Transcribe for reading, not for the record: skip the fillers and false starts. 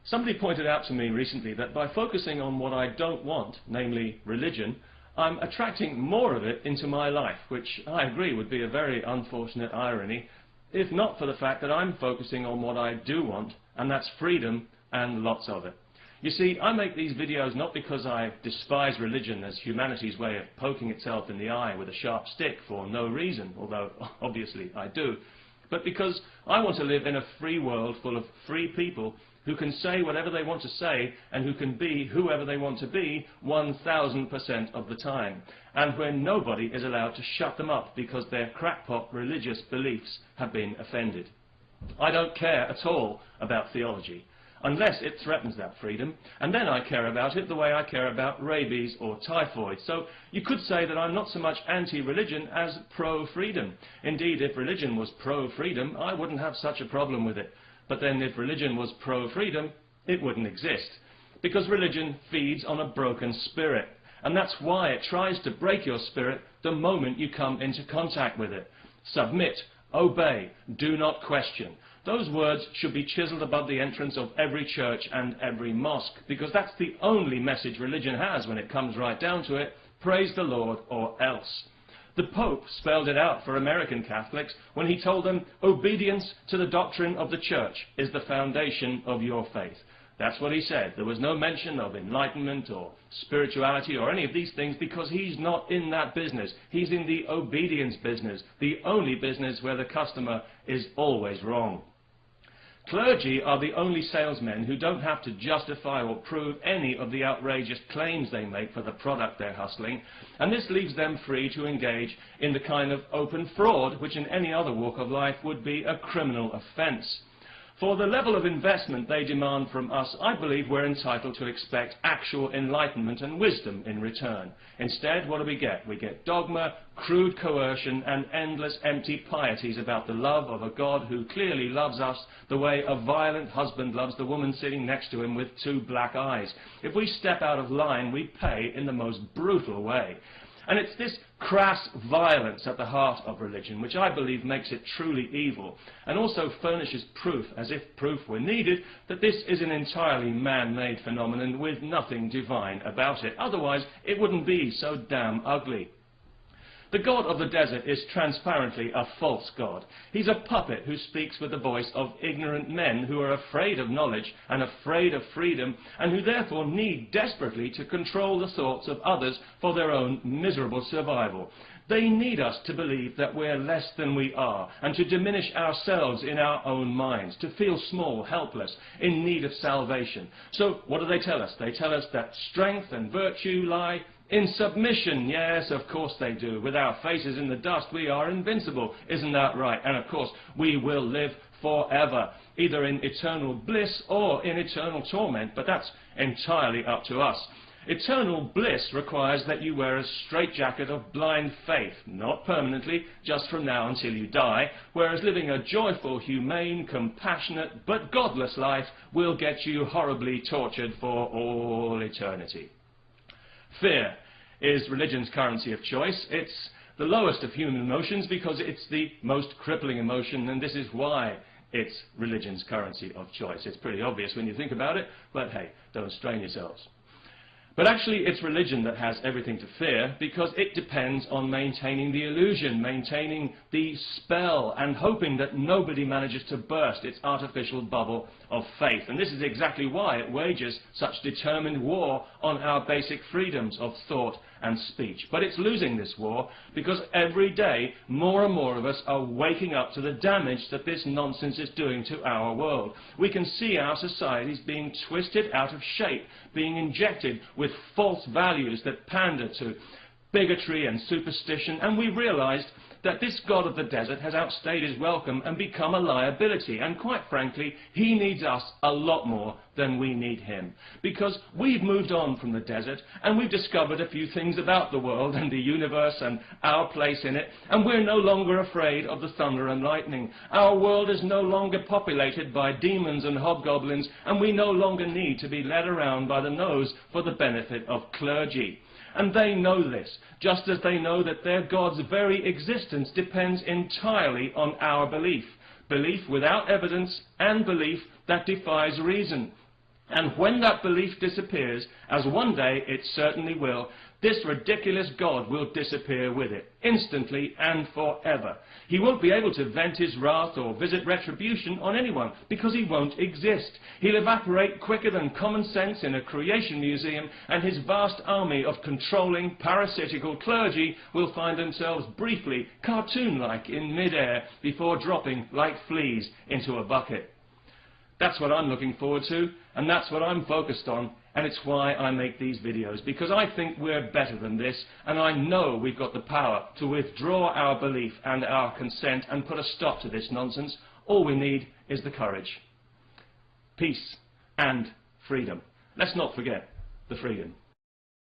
Somebody pointed out to me recently that by focusing on what I don't want, namely religion, I'm attracting more of it into my life, which I agree would be a very unfortunate irony, if not for the fact that I'm focusing on what I do want, and that's freedom and lots of it. You see, I make these videos not because I despise religion as humanity's way of poking itself in the eye with a sharp stick for no reason, although obviously I do, but because I want to live in a free world full of free people who can say whatever they want to say and who can be whoever they want to be 1000% of the time, and where nobody is allowed to shut them up because their crackpot religious beliefs have been offended. I don't care at all about theology, unless it threatens that freedom, and then I care about it the way I care about rabies or typhoid. So you could say that I'm not so much anti-religion as pro-freedom. Indeed, if religion was pro-freedom, I wouldn't have such a problem with it. But then if religion was pro-freedom, it wouldn't exist. Because religion feeds on a broken spirit. And that's why it tries to break your spirit the moment you come into contact with it. Submit, obey, do not question. Those words should be chiseled above the entrance of every church and every mosque, because that's the only message religion has when it comes right down to it. Praise the Lord or else. The Pope spelled it out for American Catholics when he told them obedience to the doctrine of the Church is the foundation of your faith. That's what he said. There was no mention of enlightenment or spirituality or any of these things because he's not in that business. He's in the obedience business, the only business where the customer is always wrong. Clergy are the only salesmen who don't have to justify or prove any of the outrageous claims they make for the product they're hustling, and this leaves them free to engage in the kind of open fraud which in any other walk of life would be a criminal offence. For the level of investment they demand from us, I believe we're entitled to expect actual enlightenment and wisdom in return. Instead, what do we get? We get dogma, crude coercion, and endless empty pieties about the love of a God who clearly loves us the way a violent husband loves the woman sitting next to him with two black eyes. If we step out of line, we pay in the most brutal way. And it's this crass violence at the heart of religion which I believe makes it truly evil, and also furnishes proof, as if proof were needed, that this is an entirely man-made phenomenon with nothing divine about it. Otherwise, it wouldn't be so damn ugly. The God of the desert is transparently a false God. He's a puppet who speaks with the voice of ignorant men who are afraid of knowledge and afraid of freedom, and who therefore need desperately to control the thoughts of others for their own miserable survival. They need us to believe that we're less than we are, and to diminish ourselves in our own minds, to feel small, helpless, in need of salvation. So what do they tell us? They tell us that strength and virtue lie in submission. Yes, of course they do. With our faces in the dust, we are invincible. Isn't that right? And of course, we will live forever, either in eternal bliss or in eternal torment, but that's entirely up to us. Eternal bliss requires that you wear a straitjacket of blind faith, not permanently, just from now until you die, whereas living a joyful, humane, compassionate, but godless life will get you horribly tortured for all eternity. Fear is religion's currency of choice. It's the lowest of human emotions because it's the most crippling emotion, and this is why it's religion's currency of choice. It's pretty obvious when you think about it, but hey, don't strain yourselves. But actually, it's religion that has everything to fear because it depends on maintaining the illusion, maintaining the spell, and hoping that nobody manages to burst its artificial bubble of faith. And this is exactly why it wages such determined war on our basic freedoms of thought and speech. But it's losing this war because every day more and more of us are waking up to the damage that this nonsense is doing to our world. We can see our societies being twisted out of shape, being injected with false values that pander to bigotry and superstition, and we realized that this God of the desert has outstayed his welcome and become a liability, and quite frankly, he needs us a lot more than we need him, because we've moved on from the desert and we've discovered a few things about the world and the universe and our place in it, and we're no longer afraid of the thunder and lightning. Our world is no longer populated by demons and hobgoblins, and we no longer need to be led around by the nose for the benefit of clergy. And they know this, just as they know that their God's very existence depends entirely on our belief. Belief without evidence and belief that defies reason. And when that belief disappears, as one day it certainly will, this ridiculous God will disappear with it, instantly and forever. He won't be able to vent his wrath or visit retribution on anyone, because he won't exist. He'll evaporate quicker than common sense in a creation museum, and his vast army of controlling, parasitical clergy will find themselves briefly, cartoon-like, in mid-air before dropping like fleas into a bucket. That's what I'm looking forward to, and that's what I'm focused on, and it's why I make these videos, because I think we're better than this, and I know we've got the power to withdraw our belief and our consent and put a stop to this nonsense. All we need is the courage. Peace and freedom. Let's not forget the freedom.